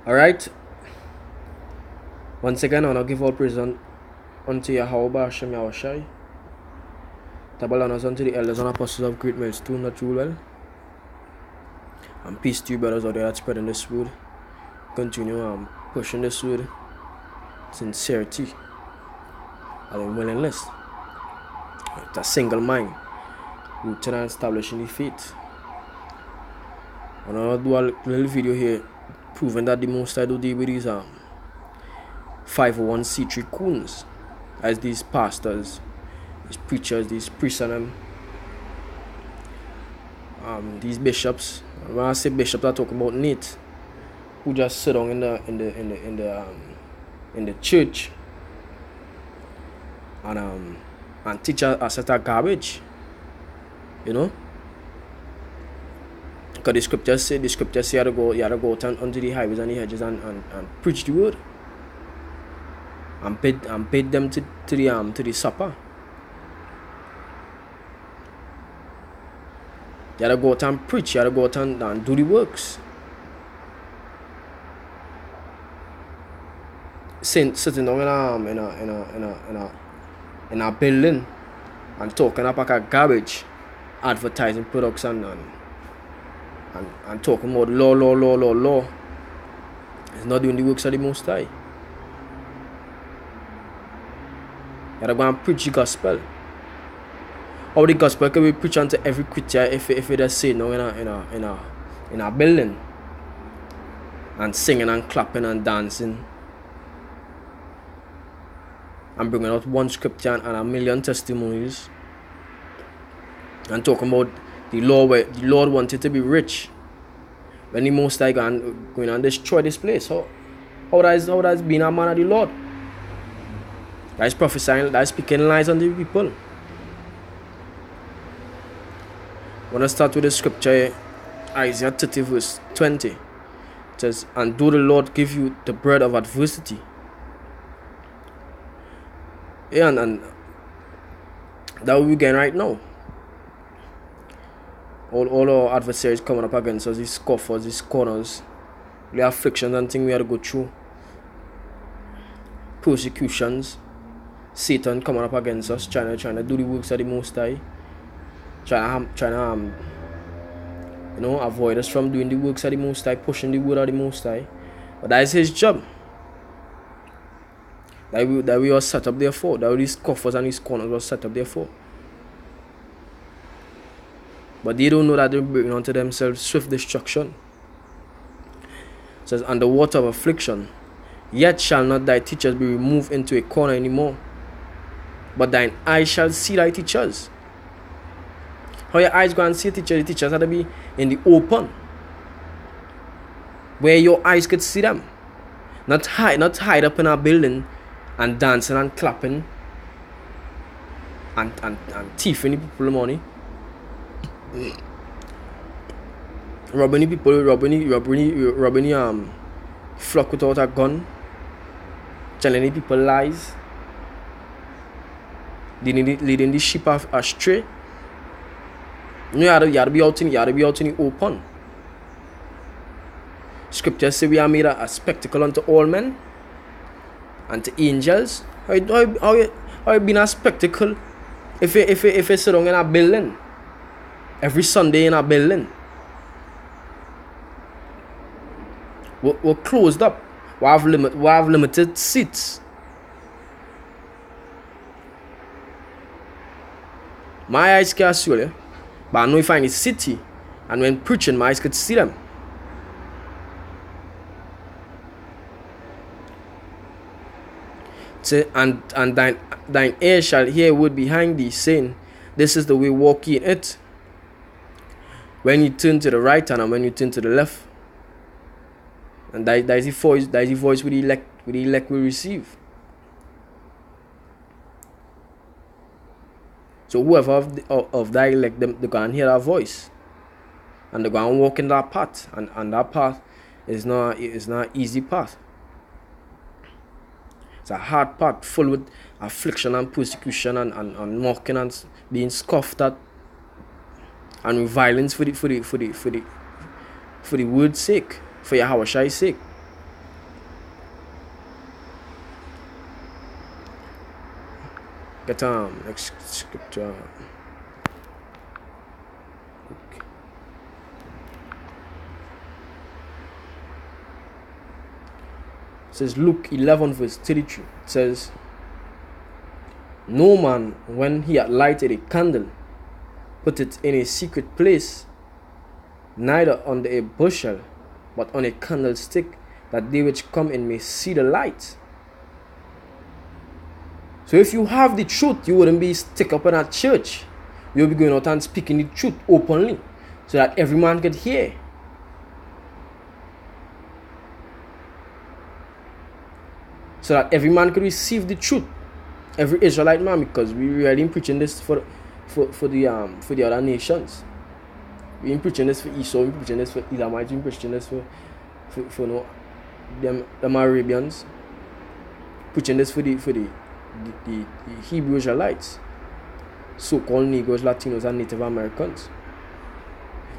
Alright. Once again, I want to give all praise unto YAHAWAH, SHAM, YAHAWASHI. Double honors unto the elders and apostles of great milestone that rule well. And peace to you brothers out there that spreading this word. Continue pushing this word. Sincerity and willingness. It's a single mind. Rooted and establishing the faith. I'm going to do a little video here proving that the most I do deal with these 501c3 coons, as these pastors, these preachers, these priests and these bishops. When I say bishops, I talk about Nate, who just sit down in the church and teach a set of garbage, you know. Because the scriptures say you have to go out onto the highways and the hedges and preach the word. And paid them to the supper. You have to go out and preach, you have to go out and do the works. Sitting down in a building and talking about garbage, advertising products and talking about law. It's not doing the works of the Most High. You gotta go and preach the gospel. How the gospel can be preached unto every creature if it just sit now in a building and singing and clapping and dancing and bringing out one scripture and a million testimonies and talking about the law where the Lord wanted to be rich when the Most High going and destroy this place. How that being a man of the Lord? That is prophesying, that is speaking lies on the people. I want to start with the scripture, Isaiah 30 verse 20. It says, "And do the Lord give you the bread of adversity." Yeah, and that we're getting right now. All our adversaries coming up against us, these scoffers, these corners, the afflictions and things we have to go through, persecutions, Satan coming up against us, trying to do the works of the Most High, trying to avoid us from doing the works of the Most High, pushing the word of the Most High. But that is his job. That we are set up there for. That these scoffers and these corners were set up there for. But they don't know that they're bringing unto themselves swift destruction. It says, "And the water of affliction, yet shall not thy teachers be removed into a corner anymore, but thine eyes shall see thy teachers." How your eyes go and see teachers? The teachers have to be in the open, where your eyes could see them. Not hide up in a building and dancing and clapping and thieving the people money. Robbing the people, robbing flock without a gun, telling the people lies, leading the sheep astray. You have to be out in the open. Scriptures say we are made a spectacle unto all men and to angels. How you been a spectacle if you sit down in a building every Sunday in a building? We're closed up. We have limited seats. My eyes can't see you, but I know if I'm in the city and when preaching, my eyes could see them. Say, and thine ear shall hear word behind thee, saying, "This is the way, walk ye in it." When you turn to the right hand and when you turn to the left. And that is the voice we the elect will receive. So whoever of thy elect, them, they go and hear our voice. And they go and walk in that path. And that path is not an easy path. It's a hard path full with affliction and persecution and mocking and being scoffed at and violence for the word's sake, for Yahawashi's sake. Get next scripture. Okay. It says Luke 11 verse 33. It says, no man, when he had lighted a candle, put it in a secret place, neither under a bushel, but on a candlestick, that they which come in may see the light. So if you have the truth, you wouldn't be stick up in a church. You'll be going out and speaking the truth openly, so that every man could hear. So that every man could receive the truth. Every Israelite man, because we really preaching this for the other nations. We ain't preaching this for Esau, we preaching this for Elamites, we preaching this for no them Arabians. Preaching this for the Hebrew Israelites, so-called Negroes, Latinos, and Native Americans.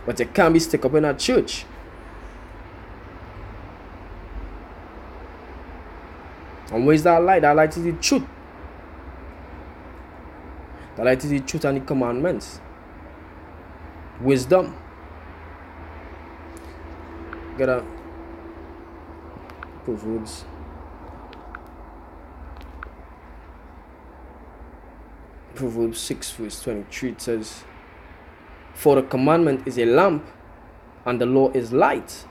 But you can't be stuck up in a church. And where's that light? That light is the truth. The light is the truth and the commandments. Wisdom. Get a Proverbs. Proverbs 6 verse 23. It says, for the commandment is a lamp, and the law is light,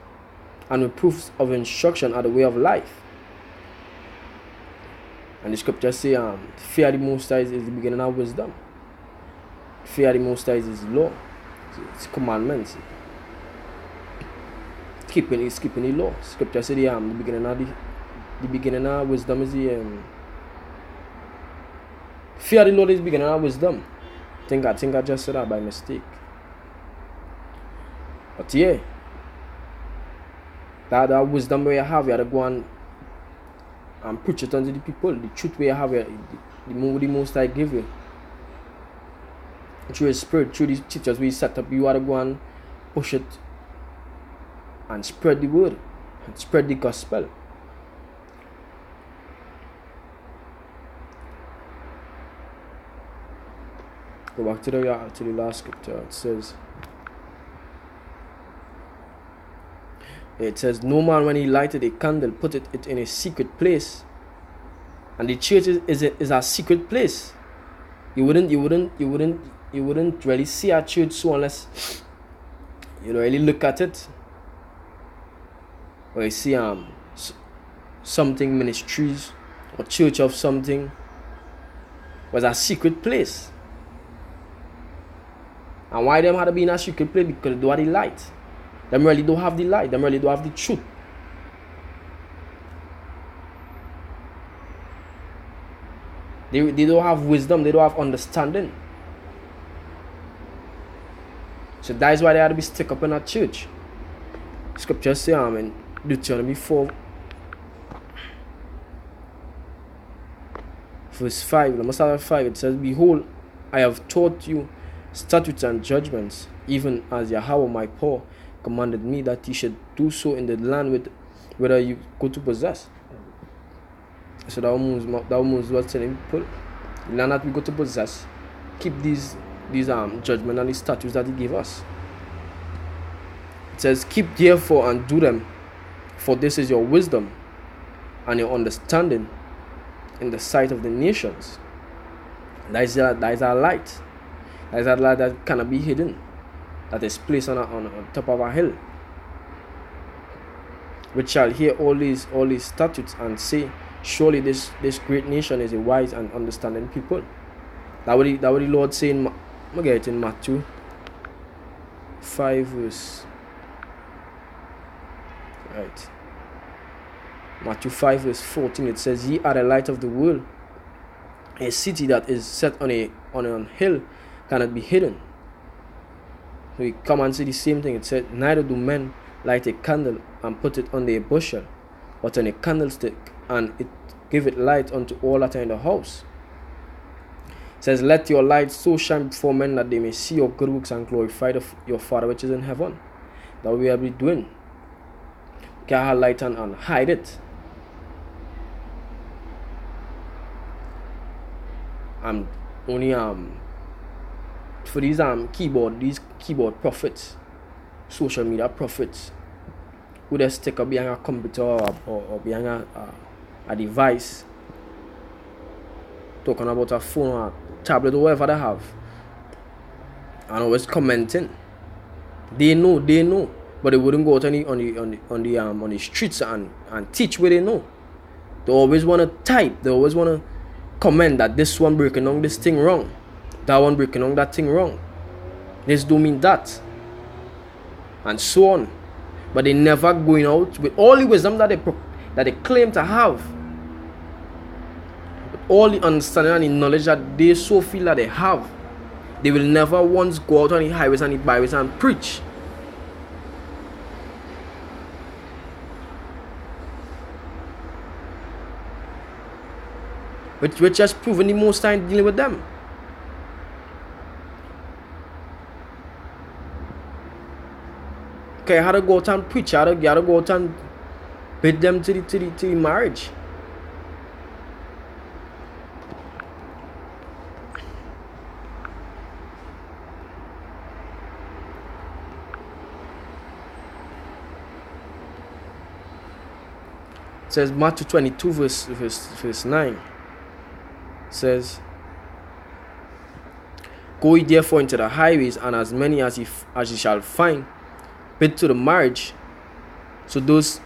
and reproofs of instruction are the way of life. And the scripture say, fear the Most High is the beginning of wisdom. Fear the Most High is His law, His commandments. Keeping the law. Scripture say the beginning of wisdom is the fear the Lord is the beginning of wisdom. I think I just said that by mistake. But yeah, that wisdom where you have, you have to go and preach it unto the people. The truth where you have, the Most High give you. Through His Spirit, through these teachers we set up, you have to go and push it and spread the word and spread the gospel. Go back to the last scripture. It says, no man when he lighted a candle put it in a secret place. And the church is a secret place. You wouldn't really see a church so unless you really look at it. Or you see something ministries or church of something was a secret place. And why them had to be in a secret place? Because they don't have the light. Them really don't have the light. Them really don't have the truth. They don't have wisdom. They don't have understanding. So that is why they had to be stuck up in a church. Scripture say in Deuteronomy 4 verse 5. Let me start at 5. It says, behold, I have taught you statutes and judgments, even as Yahawah my power commanded me, that ye should do so in the land whether you go to possess. So that means what's telling people, the land that we go to possess, keep these judgments and these statutes that He gave us. It says, keep therefore and do them, for this is your wisdom and your understanding in the sight of the nations. That is our light. That is a light that cannot be hidden, that is placed on top of a hill, which shall hear all these statutes and say, surely this great nation is a wise and understanding people. That what the Lord say in Matthew 5 verse. Right. Matthew 5 verse 14. It says, ye are the light of the world. A city that is set on a hill cannot be hidden. So we come and see the same thing. It said, neither do men light a candle and put it under a bushel, but on a candlestick, and it give it light unto all that are in the house. It says, let your light so shine before men that they may see your good works and glorify your Father which is in heaven. That we will be doing. Get our light and hide it. only for these keyboard prophets, social media prophets, who just stick up behind a computer or behind a device, talking about a phone or a tablet or whatever they have, and always commenting. They know, but they wouldn't go out on the streets and teach where they know. They always want to type. They always want to comment that this one breaking on this thing wrong, that one breaking on that thing wrong. This do mean that, and so on. But they never going out with all the wisdom that they claim to have, with all the understanding and the knowledge that they so feel that they have. They will never once go out on the highways and the byways and preach. Which just proving the most time dealing with them. Okay, how to go out and preach, how to go out and bid them to the marriage. It says Matthew 22 verse 9 says, "Go ye therefore into the highways, and as many as ye shall find, bid to the marriage." So those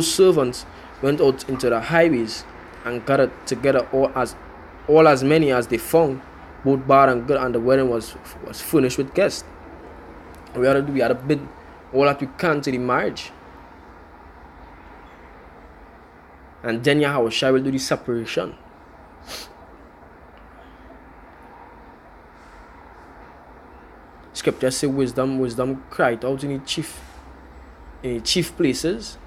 servants went out into the highways and gathered together all as many as they found, both bad and good, and the wedding was furnished with guests. We had to bid all that we can to the marriage. And then Yahawashi will do the separation. Scripture say wisdom cried out in the chief places.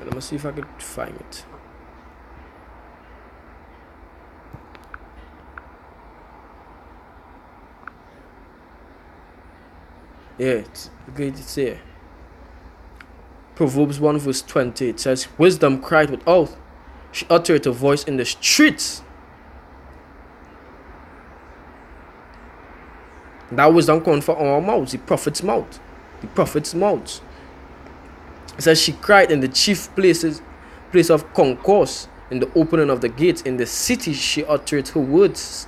Let me see if I could find it. Yeah, it's here. Proverbs 1 verse 20, it says, "Wisdom cried with oath, she uttered a voice in the streets." That wisdom coming from our mouths, the prophet's mouth. The prophet's mouth. It says she cried in the chief place of concourse, in the opening of the gates, in the city she uttered her words.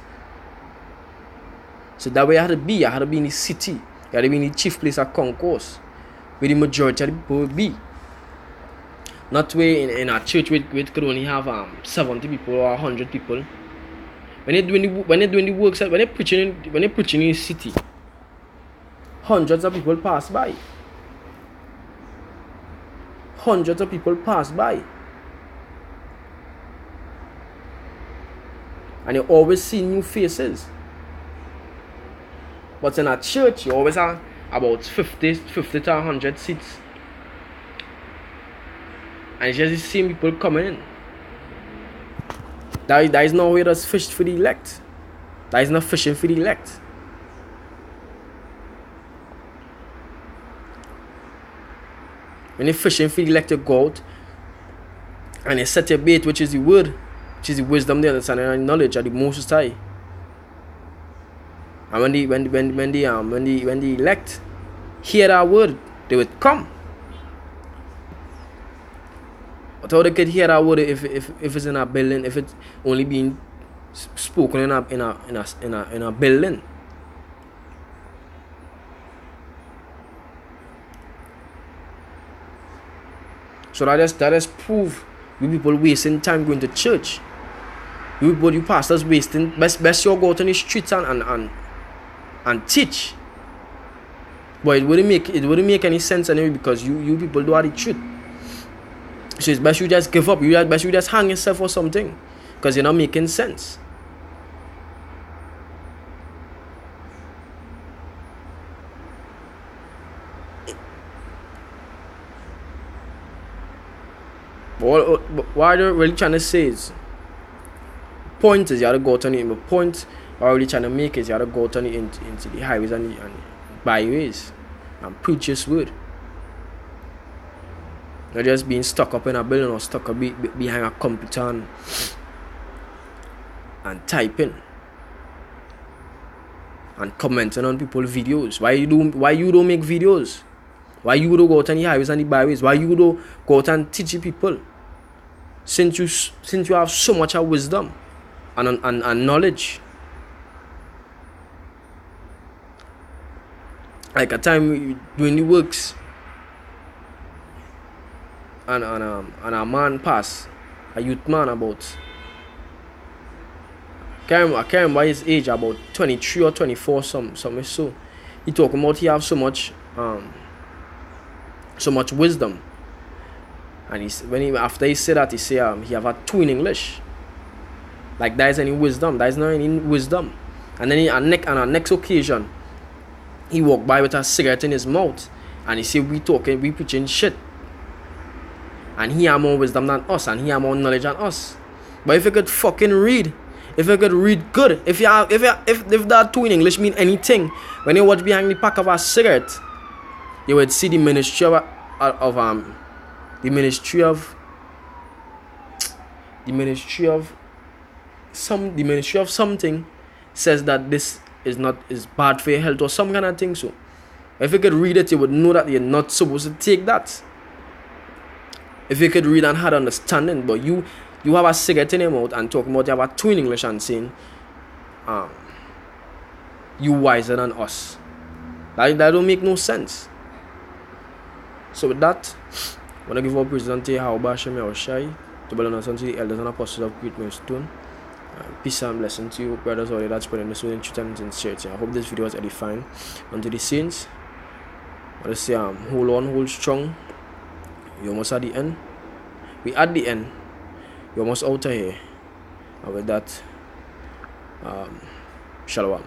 So that way you had to be in the city, you had to be in the chief place of concourse, where the majority of the people would be. Not where in a church where it could only have 70 people or 100 people. When they're doing the works, when they're preaching in the city, hundreds of people pass by. Hundreds of people pass by. And you always see new faces. But in a church, you always have about 50 to 100 seats. And it's just the same people coming in. That is not where there's fish for the elect. That is not fishing for the elect. When you're fishing for the elect, you go out and you set your bait, which is the word, which is the wisdom, the understanding, and knowledge of the Most High. And when the elect hear that word, they would come. But how they could hear that word if it's in a building, if it's only being spoken in a building? So that just prove you people wasting time going to church. You pastors wasting best you go out on the streets and teach. But it wouldn't make any sense anyway, because you people don't have the truth. So it's best you just give up. Best you just hang yourself or something, because you're not making sense. What they're really trying to say is, point is you have to go out on the point. What I'm really trying to make is you have to go out on into the highways and byways and preach His word. Not just being stuck up in a building or stuck up behind a computer and typing and commenting on people's videos. Why you don't make videos? Why you don't go out on the highways and the byways? Why you don't go out and teach people? Since you have so much of wisdom and knowledge. Like a time doing the works and a man pass, a youth man about I can't remember his age, about 23 or 24, something so. He talking about he have so much wisdom. And after he said that, he say he have a two in English. Like there is any wisdom, there is not any wisdom. And then on our next occasion, he walked by with a cigarette in his mouth, and he said we preaching shit. And he have more wisdom than us, and he have more knowledge than us. But if you could fucking read, if you could read good, if that two in English mean anything, when you watch behind the pack of a cigarette, you would see the ministry of something says that this is bad for your health or some kind of thing. So if you could read it, you would know that you're not supposed to take that. If you could read and had understanding, but you have a cigarette in your mouth and talking about you have a two in English and saying you wiser than us. That don't make no sense. So with that, I want to give our praise unto YAHAWAH, SHAM, YAHAWASHI, to belong unto the elders and apostles of Great Millstone. Peace and blessing to you, brothers, all that spreading the soul in truth and sincerity. I hope this video was edifying. Unto the saints, I want to say hold on, hold strong. You're almost at the end. We at the end. You're almost out of here. And with that, shalom.